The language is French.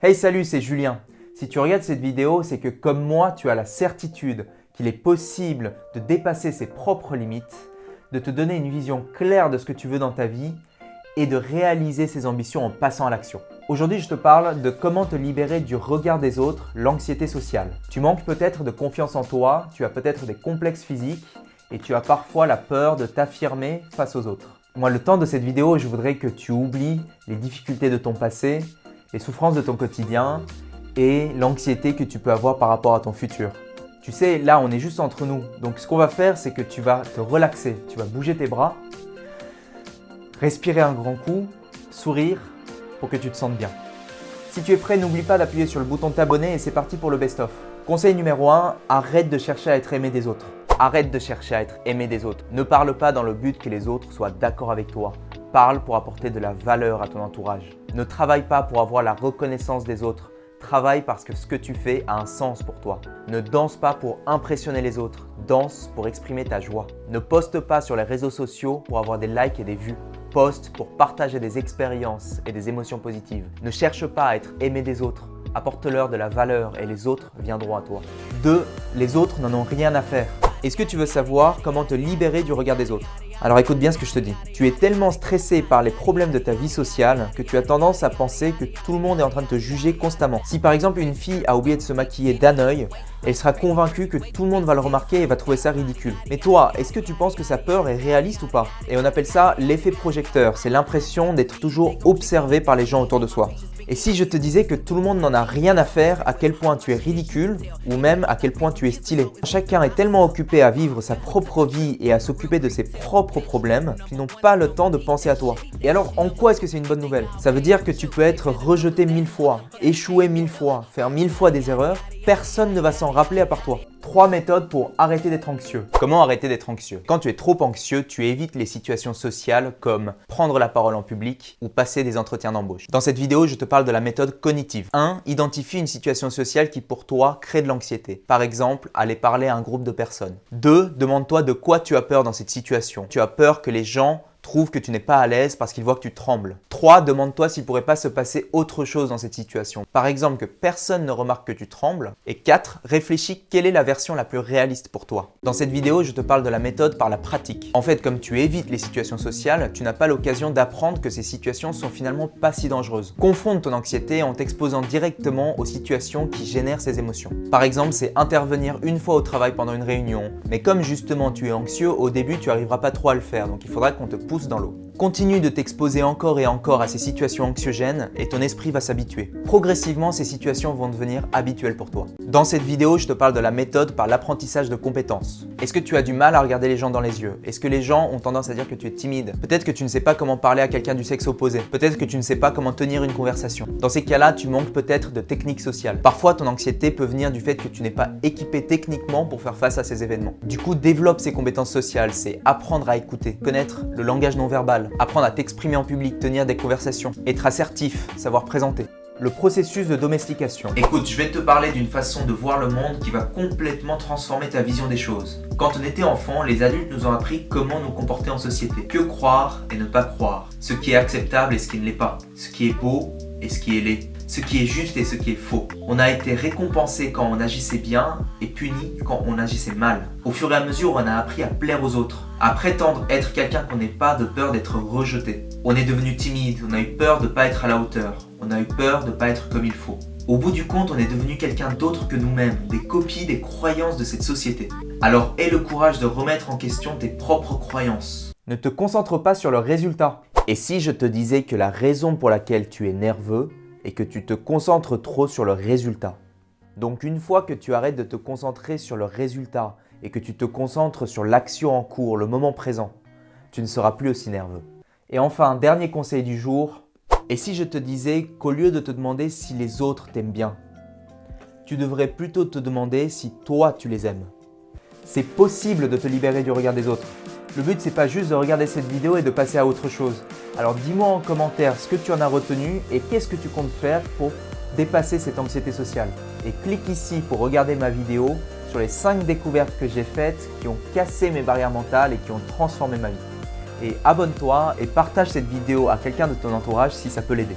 Hey salut, c'est Julien. Si tu regardes cette vidéo, c'est que comme moi, tu as la certitude qu'il est possible de dépasser ses propres limites, de te donner une vision claire de ce que tu veux dans ta vie et de réaliser ses ambitions en passant à l'action. Aujourd'hui, je te parle de comment te libérer du regard des autres, l'anxiété sociale. Tu manques peut-être de confiance en toi, tu as peut-être des complexes physiques et tu as parfois la peur de t'affirmer face aux autres. Moi, le temps de cette vidéo, je voudrais que tu oublies les difficultés de ton passé, les souffrances de ton quotidien et l'anxiété que tu peux avoir par rapport à ton futur. Tu sais, là, on est juste entre nous. Donc, ce qu'on va faire, c'est que tu vas te relaxer. Tu vas bouger tes bras, respirer un grand coup, sourire pour que tu te sentes bien. Si tu es prêt, n'oublie pas d'appuyer sur le bouton de t'abonner et c'est parti pour le best-of. Conseil numéro 1, arrête de chercher à être aimé des autres. Arrête de chercher à être aimé des autres. Ne parle pas dans le but que les autres soient d'accord avec toi. Parle pour apporter de la valeur à ton entourage. Ne travaille pas pour avoir la reconnaissance des autres. Travaille parce que ce que tu fais a un sens pour toi. Ne danse pas pour impressionner les autres. Danse pour exprimer ta joie. Ne poste pas sur les réseaux sociaux pour avoir des likes et des vues. Poste pour partager des expériences et des émotions positives. Ne cherche pas à être aimé des autres. Apporte-leur de la valeur et les autres viendront à toi. 2. Les autres n'en ont rien à faire. Est-ce que tu veux savoir comment te libérer du regard des autres? Alors écoute bien ce que je te dis. Tu es tellement stressé par les problèmes de ta vie sociale que tu as tendance à penser que tout le monde est en train de te juger constamment. Si par exemple une fille a oublié de se maquiller d'un œil, elle sera convaincue que tout le monde va le remarquer et va trouver ça ridicule. Mais toi, est-ce que tu penses que sa peur est réaliste ou pas? Et on appelle ça l'effet projecteur. C'est l'impression d'être toujours observé par les gens autour de soi. Et si je te disais que tout le monde n'en a rien à faire, à quel point tu es ridicule ou même à quel point tu es stylé? Chacun est tellement occupé à vivre sa propre vie et à s'occuper de ses propres problèmes qu'ils n'ont pas le temps de penser à toi. Et alors, en quoi est-ce que c'est une bonne nouvelle? Ça veut dire que tu peux être rejeté 1000 fois, échouer 1000 fois, faire 1000 fois des erreurs. Personne ne va s'en rappeler à part toi. 3 méthodes pour arrêter d'être anxieux. Comment arrêter d'être anxieux? Quand tu es trop anxieux, tu évites les situations sociales comme prendre la parole en public ou passer des entretiens d'embauche. Dans cette vidéo, je te parle de la méthode cognitive. 1. Identifie une situation sociale qui pour toi crée de l'anxiété. Par exemple, aller parler à un groupe de personnes. 2. Demande-toi de quoi tu as peur dans cette situation. Tu as peur que les gens trouvent que tu n'es pas à l'aise parce qu'ils voient que tu trembles. 3. Demande-toi s'il ne pourrait pas se passer autre chose dans cette situation. Par exemple, que personne ne remarque que tu trembles. Et 4. Réfléchis quelle est la version la plus réaliste pour toi. Dans cette vidéo, je te parle de la méthode par la pratique. En fait, comme tu évites les situations sociales, tu n'as pas l'occasion d'apprendre que ces situations sont finalement pas si dangereuses. Confronte ton anxiété en t'exposant directement aux situations qui génèrent ces émotions. Par exemple, c'est intervenir une fois au travail pendant une réunion. Mais comme justement tu es anxieux, au début, tu n'arriveras pas trop à le faire. Donc il faudra qu'on te pousse dans l'eau. Continue de t'exposer encore et encore à ces situations anxiogènes et ton esprit va s'habituer. Progressivement, ces situations vont devenir habituelles pour toi. Dans cette vidéo, je te parle de la méthode par l'apprentissage de compétences. Est-ce que tu as du mal à regarder les gens dans les yeux? Est-ce que les gens ont tendance à dire que tu es timide? Peut-être que tu ne sais pas comment parler à quelqu'un du sexe opposé. Peut-être que tu ne sais pas comment tenir une conversation. Dans ces cas-là, tu manques peut-être de techniques sociales. Parfois, ton anxiété peut venir du fait que tu n'es pas équipé techniquement pour faire face à ces événements. Du coup, développe ces compétences sociales, c'est apprendre à écouter, connaître le langage non verbal, apprendre à t'exprimer en public, tenir des conversations, être assertif, savoir présenter. Le processus de domestication. Écoute, je vais te parler d'une façon de voir le monde qui va complètement transformer ta vision des choses. Quand on était enfant, les adultes nous ont appris comment nous comporter en société. Que croire et ne pas croire. Ce qui est acceptable et ce qui ne l'est pas. Ce qui est beau et ce qui est laid. Ce qui est juste et ce qui est faux. On a été récompensé quand on agissait bien et puni quand on agissait mal. Au fur et à mesure, on a appris à plaire aux autres, à prétendre être quelqu'un qu'on n'est pas de peur d'être rejeté. On est devenu timide, on a eu peur de ne pas être à la hauteur, on a eu peur de ne pas être comme il faut. Au bout du compte, on est devenu quelqu'un d'autre que nous-mêmes, des copies des croyances de cette société. Alors aie le courage de remettre en question tes propres croyances. Ne te concentre pas sur le résultat. Et si je te disais que la raison pour laquelle tu es nerveux et que tu te concentres trop sur le résultat. Donc une fois que tu arrêtes de te concentrer sur le résultat et que tu te concentres sur l'action en cours, le moment présent, tu ne seras plus aussi nerveux. Et enfin, dernier conseil du jour, et si je te disais qu'au lieu de te demander si les autres t'aiment bien, tu devrais plutôt te demander si toi tu les aimes. C'est possible de te libérer du regard des autres. Le but, c'est pas juste de regarder cette vidéo et de passer à autre chose. Alors dis-moi en commentaire ce que tu en as retenu et qu'est-ce que tu comptes faire pour dépasser cette anxiété sociale. Et clique ici pour regarder ma vidéo sur les 5 découvertes que j'ai faites qui ont cassé mes barrières mentales et qui ont transformé ma vie. Et abonne-toi et partage cette vidéo à quelqu'un de ton entourage si ça peut l'aider.